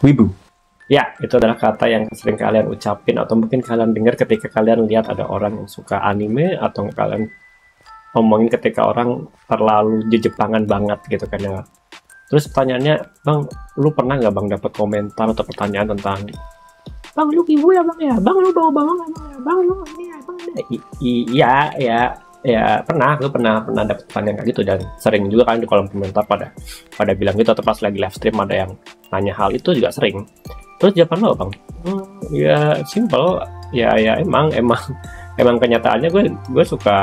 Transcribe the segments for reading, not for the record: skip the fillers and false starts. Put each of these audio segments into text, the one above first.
Wibu. Ya, itu adalah kata yang sering kalian ucapin atau mungkin kalian dengar ketika kalian lihat ada orang yang suka anime, atau kalian ngomongin ketika orang terlalu jejepangan banget gitu kan ya. Terus pertanyaannya, Bang, lu pernah nggak Bang dapat komentar atau pertanyaan tentang, Bang lu ibu ya Bang ya, Bang lu bawa bawang ya Bang ya, Bang lu ini ya Bang ada. Iya, ya, ya pernah, gue pernah dapat pertanyaan kayak gitu, dan sering juga kan di kolom komentar pada bilang gitu, atau pas lagi live stream ada yang nanya hal itu juga sering. Terus jawaban lo Bang, ya simple, ya emang kenyataannya gue suka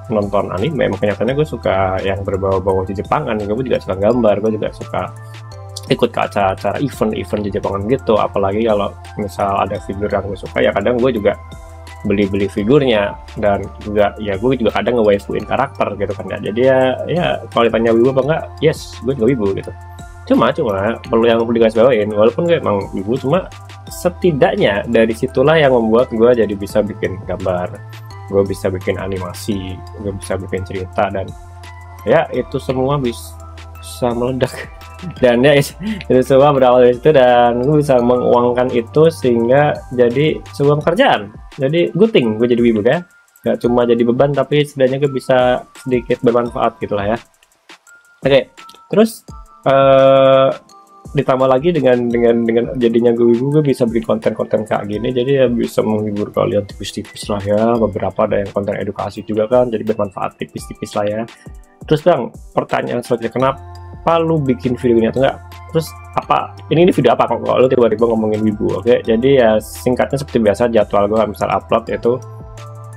nonton anime, emang kenyataannya gue suka yang berbau-bau Jepangan, gue juga suka gambar, gue juga suka ikut ke acara-acara event Jepangan gitu, apalagi kalau misal ada figur yang gue suka, ya kadang gue juga beli figurnya, dan juga ya gue juga kadang nge-waifuin karakter gitu kan ya. Jadi ya kalau ditanya wibu apa enggak, yes, gue juga wibu gitu. Cuma perlu digarisbawahin, walaupun gue emang wibu, cuma setidaknya dari situlah yang membuat gue jadi bisa bikin gambar, gue bisa bikin animasi, gue bisa bikin cerita, dan ya itu semua bisa meledak. Dan ya itu semua berawal dari situ, dan gue bisa menguangkan itu sehingga jadi sebuah pekerjaan, jadi good thing gue jadi wibu ya, gak cuma jadi beban tapi setidaknya gue bisa sedikit bermanfaat gitulah ya. Oke, terus ditambah lagi dengan jadinya gue bisa bikin konten-konten kayak gini, jadi ya bisa menghibur kalian tipis-tipis lah ya. Beberapa ada yang konten edukasi juga kan, jadi bermanfaat tipis-tipis lah ya. Terus Bang, pertanyaan selanjutnya, kenapa lu bikin video ini atau enggak? Terus apa ini video apa kok lu tiba-tiba ngomongin wibu? Oke, jadi ya singkatnya seperti biasa, jadwal gue misal upload itu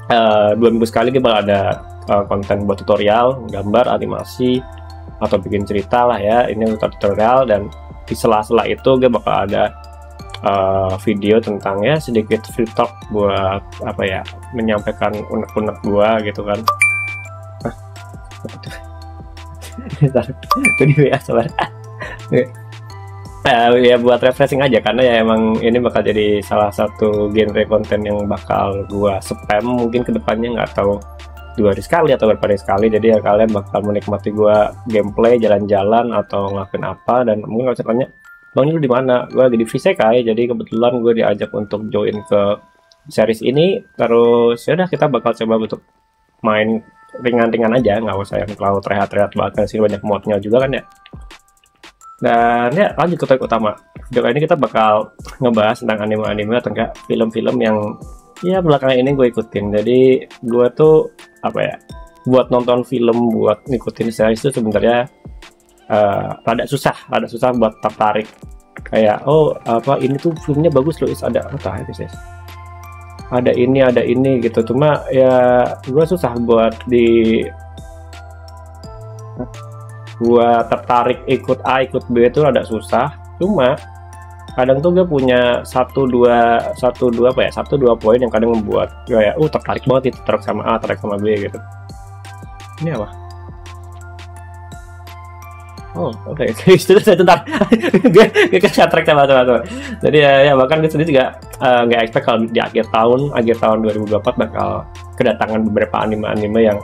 2 minggu sekali gue bakal ada konten buat tutorial gambar, animasi, atau bikin cerita lah ya, ini untuk tutorial. Dan di sela-sela itu gue bakal ada video tentang ya sedikit free talk buat apa ya, menyampaikan unek-unek gua gitu kan. Jadi ya sabar. Ya buat refreshing aja, karena ya emang ini bakal jadi salah satu genre konten yang bakal gua spam mungkin kedepannya, nggak tahu 2 hari sekali atau berapa hari sekali. Jadi ya kalian bakal menikmati gua gameplay, jalan-jalan atau ngelakuin apa. Dan mungkin kalau tanya, Bang ini lu di mana? Gua lagi di Visekai, jadi kebetulan gue diajak untuk join ke series ini. Terus ya udah, kita bakal coba untuk main ringan-ringan aja, nggak usah yang terlalu terlihat banget, sih banyak modnya juga kan ya. Dan ya lanjut ke topik utama. Video kali ini kita bakal ngebahas tentang anime-anime atau enggak film-film yang ya belakangan ini gue ikutin. Jadi gue tuh apa ya, buat nonton film, buat ngikutin series itu sebenarnya rada susah buat tertarik. Kayak oh apa ini tuh filmnya bagus loh, ada ada ini gitu. Cuma ya gue susah buat tertarik ikut A ikut B itu rada susah. Cuma kadang tuh gue punya satu dua poin yang kadang membuat gue ya tertarik banget, itu tertarik sama A, tertarik sama B gitu. Ini apa? Oh oke, itu sebentar. Gue track sama teman-teman. Jadi ya bahkan gue sendiri juga nggak expect kalau di akhir tahun 2024 bakal kedatangan beberapa anime yang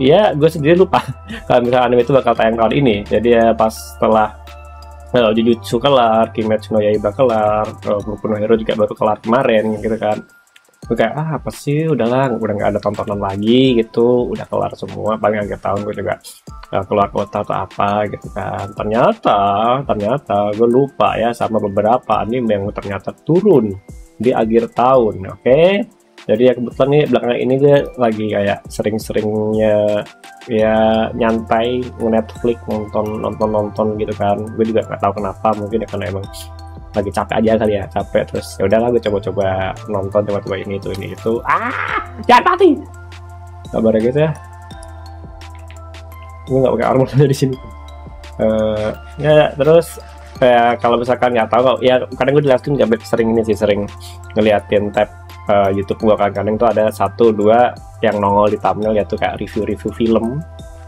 ya gue sendiri lupa kalau misalnya anime itu bakal tayang tahun ini. Jadi ya pas setelah Jujutsu kelar, Kimetsu no Yaiba kelar, Boku no Hero juga baru kelar kemarin gitu kan. Gue kayak apa sih, udah nggak ada tontonan lagi gitu, udah kelar semua. Paling akhir tahun gue juga keluar kota atau apa gitu kan. Ternyata gue lupa ya sama beberapa anime yang ternyata turun di akhir tahun. Oke. Jadi ya kebetulan nih belakangan ini gue lagi kayak sering-seringnya ya nyantai Netflix, nonton gitu kan. Gue juga nggak tahu kenapa, mungkin ya karena emang lagi capek aja kali ya, capek. Terus ya udahlah gue coba nonton, coba ini itu. Jangan mati. Kabar gitu ya. Gue nggak pakai armor dari sini. Ya terus kayak kalau misalkan nggak tahu ya, kadang gue di live stream juga sering ngeliatin tab YouTube gue, kadang tuh ada 1-2 yang nongol di thumbnail yaitu kayak review film,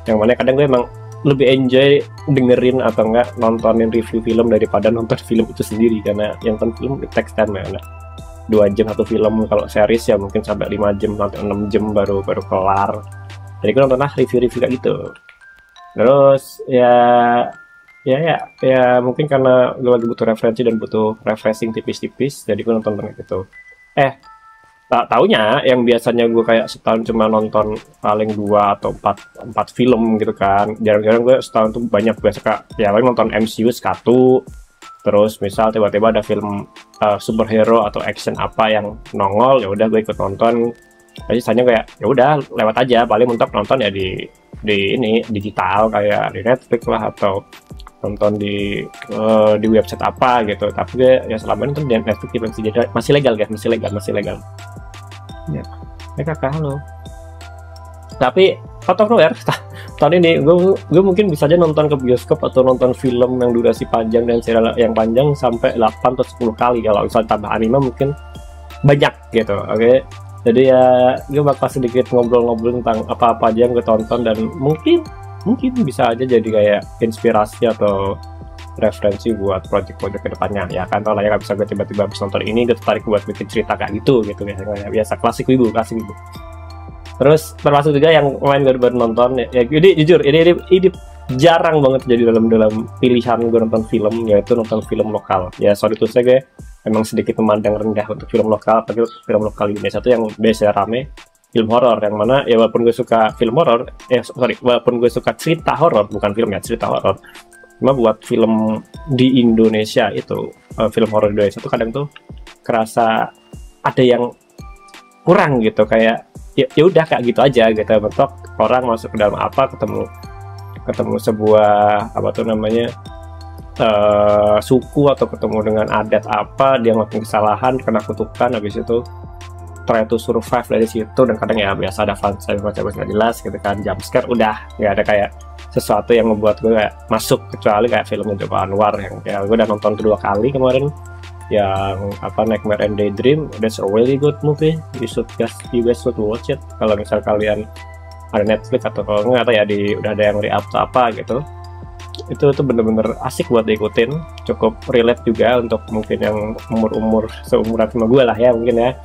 yang mana kadang gue emang lebih enjoy dengerin atau enggak nontonin review film daripada nonton film itu sendiri, karena yang nonton film it takes time ya, 2 jam satu film. Kalau series ya mungkin sampai 5 jam sampai 6 jam baru kelar. Jadi gue nonton review kayak gitu. Terus ya Ya, ya, ya, mungkin karena gue lagi butuh referensi dan butuh refreshing tipis-tipis, jadi gue nonton gitu. Eh, tak taunya yang biasanya gue kayak setahun cuma nonton paling 2 atau 4 film gitu kan. Jarang-jarang gue setahun tuh banyak, biasa kak ya paling nonton MCU sekatu, terus misal tiba-tiba ada film superhero atau action apa yang nongol, ya udah gue ikut nonton. Jadi sisanya kayak ya udah lewat aja, paling mentok nonton ya di ini digital kayak di Netflix lah, atau nonton di website apa gitu. Tapi gue ya selama ini tuh di Netflix masih legal guys, masih legal. Ya, kakak halo. Tapi out of nowhere tahun ini gue mungkin bisa aja nonton ke bioskop atau nonton film yang durasi panjang dan serial yang panjang sampai 8 atau 10 kali, kalau misalnya tambah anime mungkin banyak gitu. Oke, jadi ya gue bakal sedikit ngobrol-ngobrol tentang apa-apa aja yang gue tonton, dan mungkin bisa aja jadi kayak inspirasi atau referensi buat project-project kedepannya. Ya kan tau lah ya, gak bisa gue tiba-tiba habis nonton ini gue tertarik buat bikin cerita kayak gitu biasa klasik wibu. Terus termasuk juga yang main gue baru nonton ya, jadi jujur ini jarang banget jadi dalam pilihan gue nonton film, yaitu nonton film lokal. Ya sorry tuh saya gue memang sedikit memandang rendah untuk film lokal, apalagi film lokal di Indonesia itu yang biasa rame film horor, yang mana ya walaupun gue suka film horor, walaupun gue suka cerita horor, bukan film ya, cerita horor, cuma buat film di Indonesia itu film horor Indonesia tuh kadang tuh kerasa ada yang kurang gitu, kayak ya udah kayak gitu aja gitu, bentuk orang masuk ke dalam apa, ketemu sebuah apa tuh namanya suku, atau ketemu dengan adat apa, dia ngelakuin kesalahan, kena kutukan, habis itu try to survive dari situ. Dan kadang ya biasa ada fun macam nggak jelas gitu kan, jump scare, udah nggak ada kayak sesuatu yang membuat gue kayak masuk, kecuali kayak filmnya Joko Anwar yang kayak gue udah nonton kedua kali kemarin, yang apa, Nightmare and Daydream. That's a really good movie, you guys should watch it kalau misal kalian ada Netflix, atau kalau nggak tahu ya udah ada yang re-up atau apa gitu. Itu bener-bener asik buat diikutin, cukup relate juga untuk mungkin yang umur seumuran sama gue lah ya mungkin ya.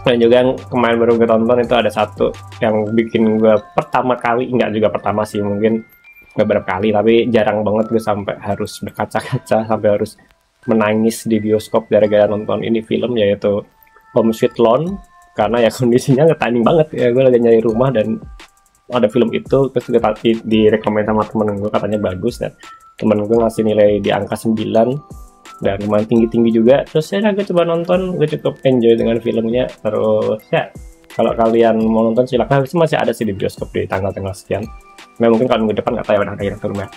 Dan juga yang kemarin baru gue tonton itu ada satu yang bikin gue pertama kali, enggak juga pertama sih, mungkin beberapa kali, tapi jarang banget gue sampai harus berkaca-kaca, sampai harus menangis di bioskop gara-gara nonton ini film, yaitu Home Sweet Loan. Karena ya kondisinya nge-timing banget ya, gue lagi nyari rumah dan ada film itu, terus gue direkomend sama temen gue, katanya bagus, dan temen gue ngasih nilai di angka 9 dan lumayan tinggi juga. Terus ya gue coba nonton, gue cukup enjoy dengan filmnya. Terus ya kalau kalian mau nonton silakan, masih ada sih di bioskop di tanggal-tanggal sekian. Nah, mungkin kalau minggu depan nggak tahu ya udah ada filmnya.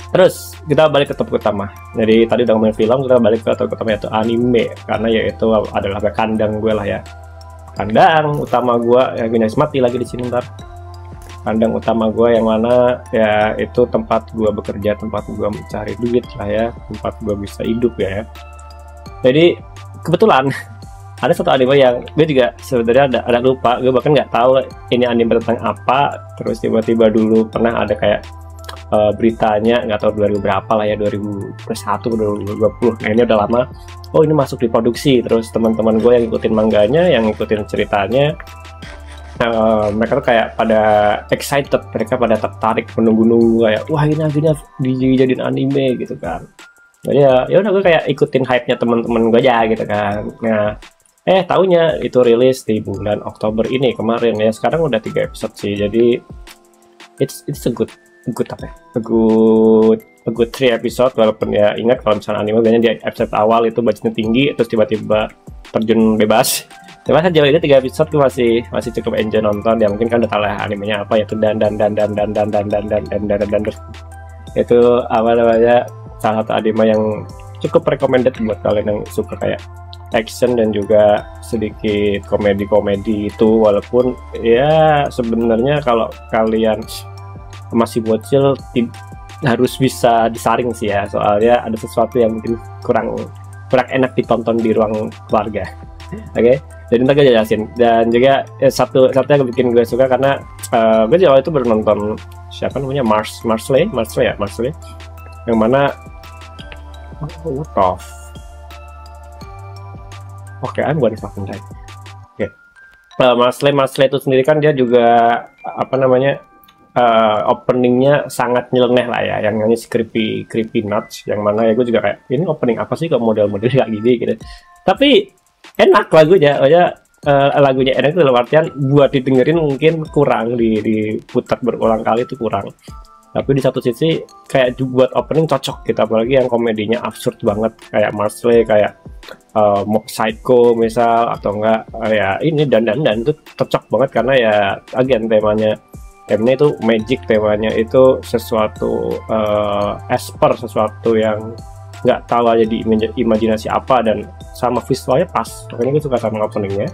Terus kita balik ke topik utama. Jadi tadi udah ngomongin film, kita balik ke topik utama, yaitu anime, karena yaitu adalah kandang gue lah ya, kandang utama gue ya. Gue nyaris mati lagi di sini ntar. Kandang utama gue yang mana ya itu tempat gue bekerja, tempat gue mencari duit lah ya, tempat gue bisa hidup ya. Jadi kebetulan ada satu anime yang gue juga sebenarnya ada lupa, gue bahkan nggak tahu ini anime tentang apa. Terus tiba-tiba dulu pernah ada kayak beritanya, nggak tahu 2000 berapa lah ya, 2021 2020. Nah ini udah lama, oh ini masuk diproduksi. Terus teman-teman gue yang ngikutin manganya, yang ngikutin ceritanya, mereka tuh kayak pada excited, mereka pada tertarik, menunggu-nunggu kayak wah ini dijadiin anime gitu kan. Jadi ya udah gue kayak ikutin hype-nya teman-teman gue aja gitu kan. Nah taunya itu rilis di bulan Oktober ini kemarin ya. Sekarang udah 3 episode sih, jadi it's a good apa ya, a good 3 episode. Walaupun ya ingat kalau misalnya anime biasanya di episode awal itu budgetnya tinggi, terus tiba-tiba terjun bebas. Cuma sejauh ini 3 episode gue masih cukup enjoy nonton. Ya mungkin kan udah tahu lah animenya apa, yaitu dan itu apa namanya, salah satu anime yang cukup recommended buat kalian yang suka kayak action dan juga sedikit komedi itu. Walaupun ya sebenarnya kalau kalian masih bocil harus bisa disaring sih ya, soalnya ada sesuatu yang mungkin kurang enak ditonton di ruang keluarga. Oke, jadi ntar gue jelasin. Dan juga satu yang bikin gue suka karena gue awal itu baru nonton siapa namanya, Marsley yang mana I'm going fucking die. Oke. Marsley itu sendiri kan dia juga apa namanya, openingnya sangat nyeleneh lah ya, yang nyanyi si Creepy Nuts, yang mana ya gue juga kayak ini opening apa sih kok model-model kayak gini gitu. Tapi enak lagunya, lagunya enak itu dalam artian buat didengerin mungkin kurang, diputar berulang kali itu kurang. Tapi di satu sisi kayak buat opening cocok gitu, apalagi yang komedinya absurd banget kayak Marsley, kayak Mob Psycho misal, atau enggak ya ini dan itu cocok banget karena ya again temanya itu magic, temanya itu sesuatu esper, sesuatu yang nggak tahu aja di imajinasi apa, dan sama visualnya pas. Makanya gue suka sama openingnya.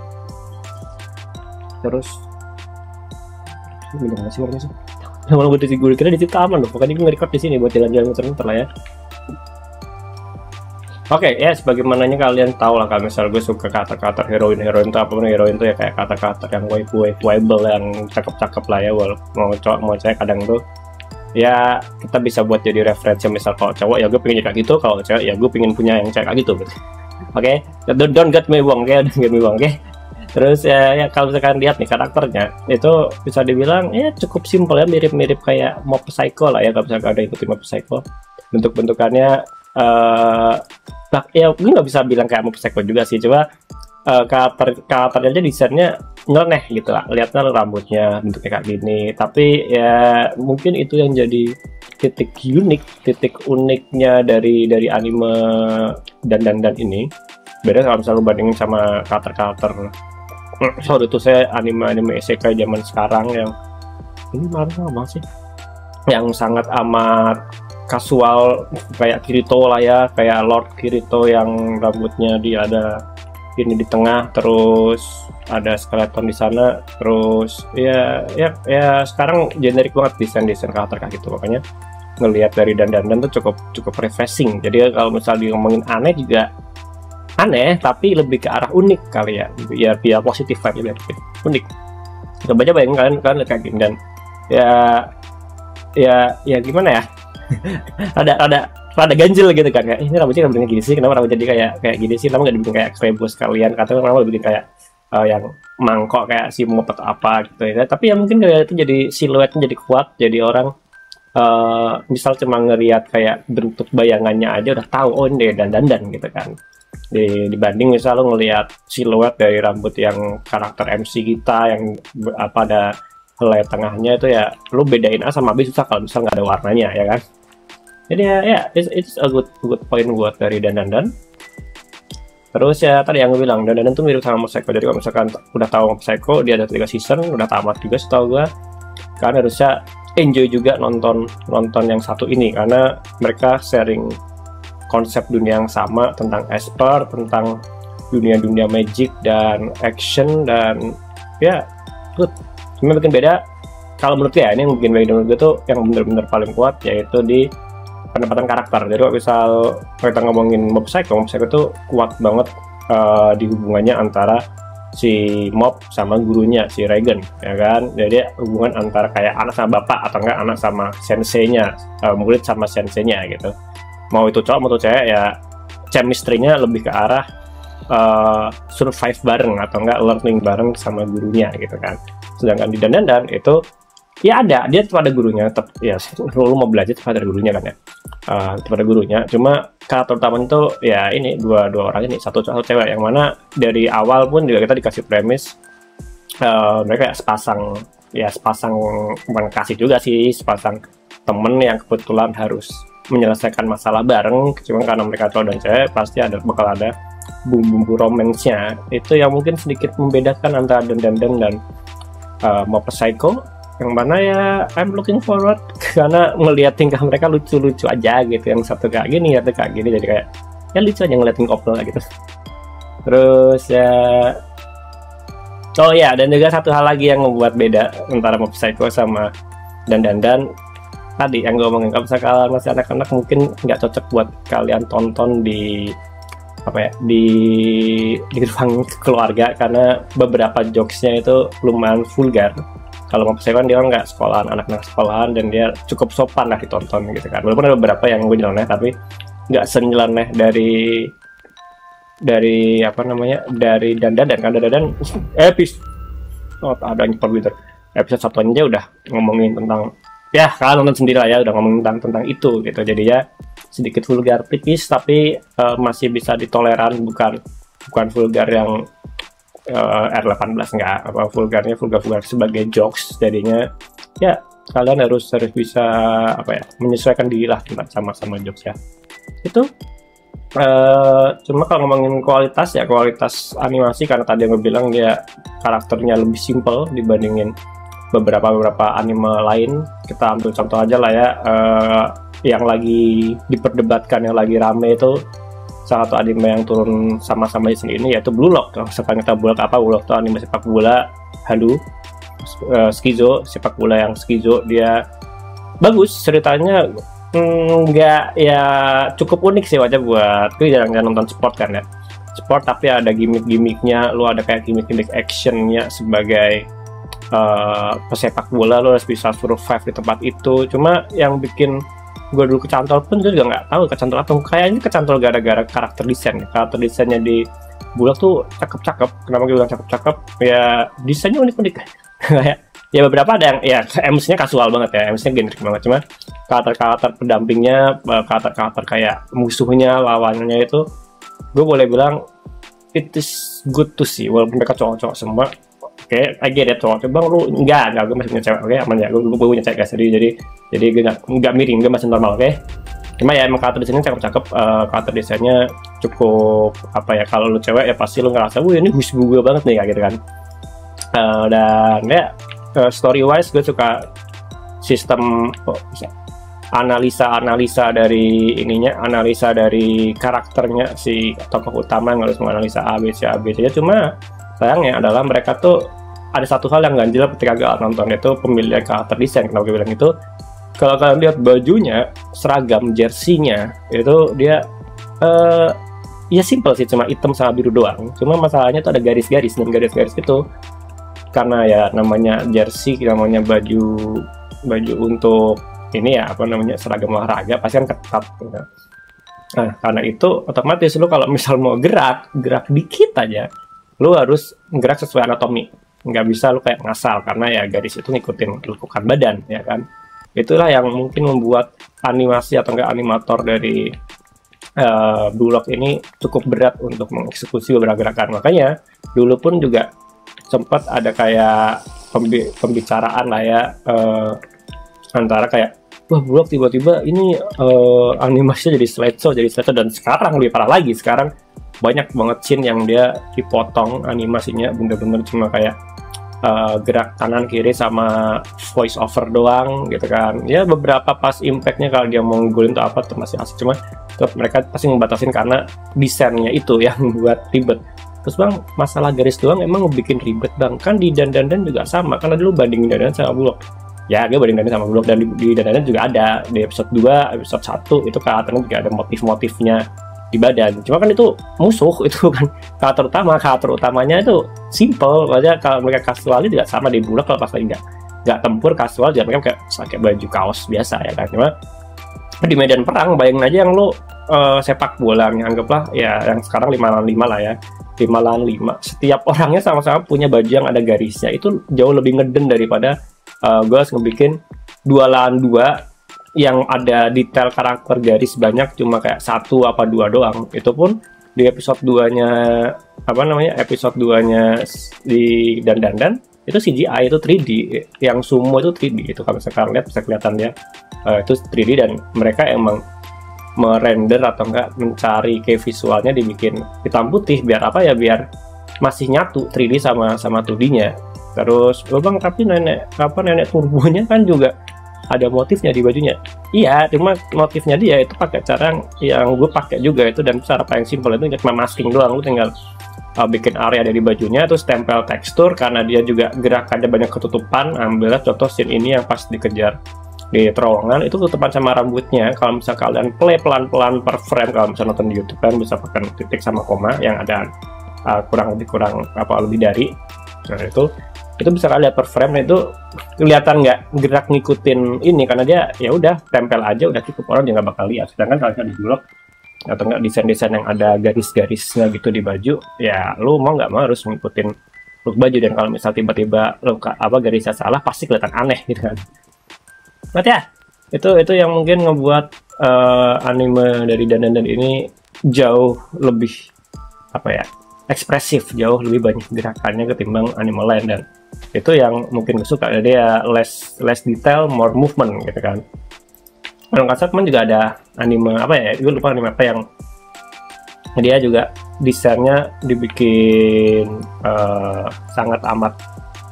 Terus ini sih warnanya sih. Malah gue kira di situ aman loh, pokoknya gue nge-record di sini buat jalan-jalan muter-muter lah ya. Oke, ya sebagaimananya kalian tahu lah, kalau misal gue suka kata-kata heroin itu apapun, heroin itu ya kayak kata-kata yang waifu-waifable, yang cakep-cakep lah ya, mau cowok mau cewek kadang tuh ya kita bisa buat jadi referensi. Misal kalau cowok ya gue pengen kayak gitu, kalau cewek ya gue pengen punya yang cewek kayak gitu. Oke, don't get me wrong, oke. Terus ya kalau misalkan lihat nih karakternya itu bisa dibilang ya cukup simpel ya, mirip-mirip kayak Mob Psycho lah ya, kalau misalkan ada ikutin Mob Psycho. Bentuk-bentukannya ya gue nggak bisa bilang kayak Mob Psycho juga sih, coba karakternya aja desainnya nyeleneh gitu lah, lihatnya rambutnya bentuknya kayak gini. Tapi ya mungkin itu yang jadi titik uniknya dari anime dan ini. Beda kalau misalnya lu bandingin sama karakter sorry itu saya anime isekai zaman sekarang yang ini mana sih, yang sangat amat kasual kayak Kirito lah ya, kayak Lord Kirito yang rambutnya dia ada ini di tengah, terus ada skeleton di sana, terus ya sekarang generik banget desain karakter kayak gitu. Makanya ngelihat dari dan tuh cukup refreshing. Jadi kalau misalnya ngomongin aneh juga aneh, tapi lebih ke arah unik kali ya, biar positif vibe, biar unik. Coba aja bayangin kalian lihat kayak gini, dan ya gimana ya, rada ganjil gitu kan, kayak ini rambutnya gini sih, kenapa rambut jadi kayak gini sih, kenapa nggak dibikin kayak krebus kalian, katanya kenapa dibikin kayak yang mangkok kayak si Mob atau apa gitu ya. Tapi ya mungkin kayak itu jadi siluetnya jadi kuat, jadi orang misal cuma ngeliat kayak bentuk bayangannya aja udah tahu oh ini dandan gitu kan. Dibanding misal lo ngelihat siluet dari rambut yang karakter MC kita yang ada helai tengahnya, itu ya lo bedain A sama B susah kalau misal nggak ada warnanya ya kan. Jadi ya it's a good point buat dari dan. Terus ya tadi yang gue bilang dan tuh mirip sama Mob Psycho. Jadi kalau misalkan udah tahu Mob Psycho, dia ada 3 season, udah tamat juga setahu gue, kan harusnya enjoy juga nonton yang satu ini, karena mereka sharing konsep dunia yang sama tentang esper, tentang dunia magic dan action, dan ya good. Cuma bikin beda kalau menurut gue ya, ini yang bikin beda menurut gue tuh yang bener-bener paling kuat yaitu di penempatan karakter. Jadi kalau misal kita ngomongin Mob Psycho tuh kuat banget di hubungannya antara si Mob sama gurunya si Regan ya kan. Jadi hubungan antara kayak anak sama bapak, atau enggak anak sama senseinya, murid sama senseinya gitu. Mau itu cowok mau itu cewek ya, chemistry-nya lebih ke arah survive bareng atau enggak learning bareng sama gurunya gitu kan. Sedangkan di dan itu ya dia tetap ada gurunya, tetap ya lu mau belajar tetap ada gurunya kan ya, tetap ada gurunya. Cuma karakter utamanya itu ya ini dua orang ini, satu cewek, yang mana dari awal pun juga kita dikasih premis mereka ya sepasang bukan kasih juga sih, sepasang temen yang kebetulan harus menyelesaikan masalah bareng. Cuma karena mereka cowok dan cewek pasti bakal ada bumbu romansnya. Itu yang mungkin sedikit membedakan antara dan Mob Psycho, yang mana ya I'm looking forward karena melihat tingkah mereka lucu-lucu aja gitu. Yang satu kayak gini, satu kayak gini, jadi kayak ya lucu aja ngeliatin couple gitu. Terus ya oh ya, dan juga satu hal lagi yang membuat beda antara Mob Psycho sama dan tadi yang gue ngomongin, kalau misalkan masih anak-anak mungkin nggak cocok buat kalian tonton di ruang keluarga, karena beberapa jokesnya itu lumayan vulgar. Kalau Mob Psycho kan dia nggak sekolahan, anak-anak sekolahan, dan dia cukup sopan lah ditonton gitu kan. Walaupun ada beberapa yang gue nyeleneh, tapi nggak senyeleneh dari apa namanya, dari dan kan dan peace. Oh ada yang Twitter. episode satunya aja udah ngomongin tentang, ya kalian nonton sendiri lah ya, udah ngomongin tentang itu gitu. Jadi ya sedikit vulgar tipis, tapi masih bisa ditoleran, bukan vulgar yang R18, nggak, apa vulgarnya vulgar sebagai jokes. Jadinya ya kalian harus bisa apa ya, menyesuaikan diri lah sama jokes ya. Itu cuma kalau ngomongin kualitas ya, kualitas animasi, karena tadi yang gue bilang dia karakternya lebih simple dibandingin beberapa anime lain. Kita ambil contoh aja lah ya, yang lagi diperdebatkan, yang lagi rame itu salah satu anime yang turun sama-sama di sini ini, yaitu Blue Lock. Sekarang kita Blue Lock apa? Blue Lock itu anime sepak bola halu, skizo, sepak bola yang skizo. Dia bagus ceritanya, nggak ya, cukup unik sih, wajah buat gue jarang nonton sport kan ya, sport tapi ada gimmick-gimmicknya. Lu ada kayak gimmick actionnya sebagai pesepak bola, lu harus bisa survive di tempat itu. Cuma yang bikin gue dulu kecantol pun gue juga nggak tahu kecantol apa, kayaknya kecantol gara-gara karakter desainnya di Bulak tuh cakep. Kenapa gue bilang cakep? Ya desainnya unik-unik kayak ya beberapa ada yang ya MC-nya kasual banget ya, MC-nya generik banget. Cuma karakter pendampingnya, karakter kayak musuhnya, lawannya itu gue boleh bilang it is good to see, walaupun mereka cowok-cowok semua. Oke, I get it, cowok. Bang, lu enggak, gue masih punya cewek, oke, aman ya, gue punya cewek guys, jadi gue nggak miring, gue masih normal, oke. Cuma ya emang karakter desainnya cakep, karakter desainnya cukup apa ya, kalau lu cewek ya pasti lu ngerasa, wih ini husbu gue banget nih, kayak gitu kan. Dan ya story wise gue suka sistem analisa dari ininya, analisa dari karakternya si tokoh utama yang harus menganalisa A B C aja. Cuma sayangnya adalah mereka tuh ada satu hal yang ganjil ketika gue nonton, itu pemilihan karakter desain. Kenapa gue bilang itu? Kalau kalian lihat bajunya, seragam jersey-nya itu dia ya simple sih, cuma hitam sama biru doang. Cuma masalahnya tuh ada garis-garis, dan garis-garis itu karena ya namanya jersey, namanya baju untuk ini ya, apa namanya, seragam olahraga, pasti kan ketat gitu. Nah, karena itu otomatis lu kalau misal mau gerak dikit aja, lu harus gerak sesuai anatomi. Nggak bisa lu kayak ngasal, karena ya garis itu ngikutin lekukan badan, ya kan. Itulah yang mungkin membuat animasi atau enggak animator dari Blue Lock ini cukup berat untuk mengeksekusi beberapa gerakan. Makanya dulu pun juga sempat ada kayak pembicaraan lah ya, antara kayak, wah Blue Lock tiba-tiba ini animasinya jadi slideshow, dan sekarang lebih parah lagi, sekarang banyak banget scene yang dia dipotong animasinya bener-bener cuma kayak gerak kanan kiri sama voice over doang gitu kan. Ya beberapa pas impactnya kalau dia mau ngegolin tuh apa tuh masih asik, cuma tetap mereka pasti membatasin karena desainnya itu yang buat ribet. Terus bang, masalah garis doang emang bikin ribet bang, kan di Dandanan juga sama, karena dulu bandingin Dandanan sama Blue Lock. Ya gue bandingin Dandanan sama Blue Lock, dan di Dandanan juga ada di episode 2, episode 1 itu karakternya juga ada motif-motifnya di badan. Cuma kan itu musuh, itu kan karakter utamanya itu simple aja. Kalau mereka kasual juga sama di Blue Lock, kalau pas lagi nggak tempur kasual juga mereka kayak pakai baju kaos biasa ya kan. Cuma di medan perang, bayangin aja yang lo sepak bola, yang anggaplah ya yang sekarang 5 lawan 5 lah ya, 5 lawan 5, setiap orangnya sama-sama punya baju yang ada garisnya, itu jauh lebih ngeden daripada gue harus ngebikin 2 lawan 2 yang ada detail karakter garis banyak cuma kayak 1 apa 2 doang. Itu pun di episode 2-nya episode 2-nya di Dandanan itu CGI, itu 3D, yang sumo itu 3D. Itu kalau sekarang lihat bisa kelihatan ya, itu 3D, dan mereka emang merender atau enggak mencari kayak visualnya dibikin hitam putih biar apa ya, biar masih nyatu 3D sama 2D-nya. Terus bang, tapi nenek turbonya kan juga ada motifnya di bajunya. Iya, cuma motifnya dia itu pakai cara yang gue pakai juga itu, dan cara paling simpel itu cuma masking doang. Lu tinggal bikin area dari bajunya, terus tempel tekstur, karena dia juga gerakannya banyak ketutupan. Ambillah contoh scene ini yang pas dikejar di terowongan, itu tutupan sama rambutnya. Kalau misalnya kalian play pelan-pelan per frame, kalau misalnya nonton di YouTube kan bisa pakai titik sama koma yang ada kurang lebih dari. Nah itu bisa kalian lihat per frame, itu kelihatan nggak gerak ngikutin ini, karena dia ya udah tempel aja udah cukup, orang juga nggak bakal lihat. Sedangkan kalau di Blue Lock atau nggak desain-desain yang ada garis-garisnya gitu di baju, ya lu mau nggak mau harus ngikutin look baju, dan kalau misal tiba-tiba garisnya salah pasti kelihatan aneh gitu kan. Berarti ya itu yang mungkin ngebuat anime dari Dandadan ini jauh lebih ekspresif, jauh lebih banyak gerakannya ketimbang anime lain, dan itu yang mungkin gue suka. Jadi ya less detail, more movement gitu kan. Kalau nggak salah teman juga ada anime gue lupa anime apa yang dia juga desainnya dibikin sangat amat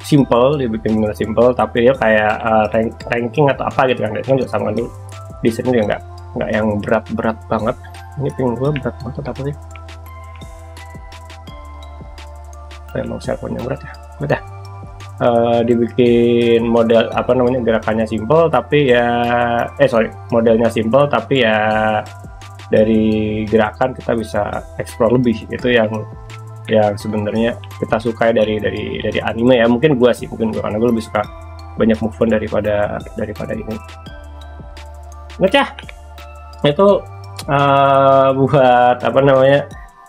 simple, tapi ya kayak ranking atau apa gitu kan. Dia juga sama dulu, desainnya juga nggak yang berat banget. Ini ping gue berat banget apa sih? Emang cellphone yang berat ya, udah. Dibikin model gerakannya simple tapi ya modelnya simple tapi ya dari gerakan kita bisa explore lebih. Itu yang sebenarnya kita suka dari anime ya. Mungkin gue karena gue lebih suka banyak movement daripada ini. Ngecah itu buat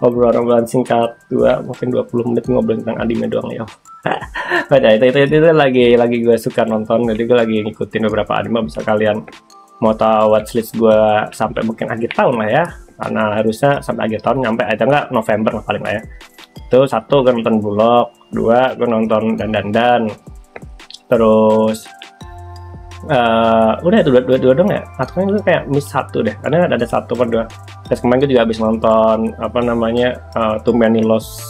obrolan singkat mungkin 20 menit ngobrol tentang anime doang ya. itu lagi gue suka nonton, jadi gue lagi ngikutin beberapa anime. Bisa kalian mau tahu watchlist gue sampai mungkin akhir tahun lah ya, karena harusnya sampai akhir tahun, nyampe aja nggak November lah paling lah ya. Itu 1 gue nonton Bulog, 2 gue nonton Dandadan, terus udah itu dua dong ya, atau gue kayak miss 1 deh, karena ada 1 per 2. Terus kemarin gue juga habis nonton Too Many Lost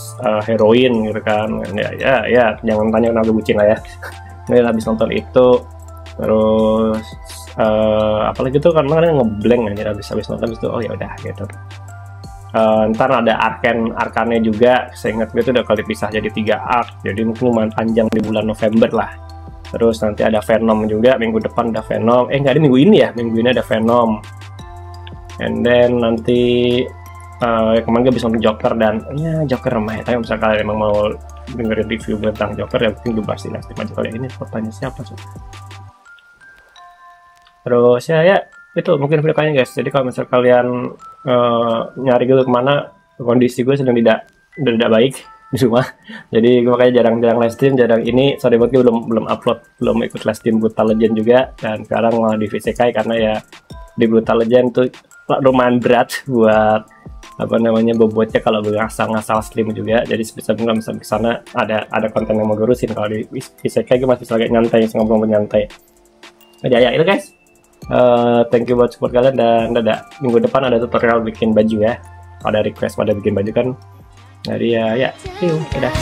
Heroine gitu kan. Ya jangan tanya kenapa gue bucin lah ya. Gue habis nonton itu, terus apalagi tuh karena ngeblank aja habis nonton itu. Oh ya udah gitu. Ntar ada arkannya juga, seingat gue tuh udah kali pisah jadi 3 arc, jadi mungkin lumayan panjang di bulan November lah. Terus nanti ada Venom juga, minggu depan ada Venom. Nggak ada minggu ini ya, minggu ini ada Venom. And then nanti kemarin gue bisa nonton Joker, dan ya Joker remeh. Tapi misalnya kalian emang mau dengerin review tentang Joker ya mungkin gue bahas di next time aja kali ini. Pertanyaan siapa sih? Terus ya itu mungkin videonya guys. Jadi kalau misalnya kalian nyari gue kemana, kondisi gue sedang tidak baik di rumah. Jadi gue makanya jarang live stream, ini sorry banget gue belum upload, belum ikut live stream Brutal Legend juga, dan sekarang malah di VCK karena ya di Brutal Legend tuh lumayan berat buat bobotnya kalau gue ngasal stream juga. Jadi sebisa mungkin bisa ke sana ada konten yang mau gue urusin. Kalau di VCK gue masih agak nyantai, ngobrol nyantai aja ya itu guys. Thank you buat support kalian, dan dadah. Minggu depan ada tutorial bikin baju ya, ada request pada bikin baju kan. Jadi ya see you, dadah.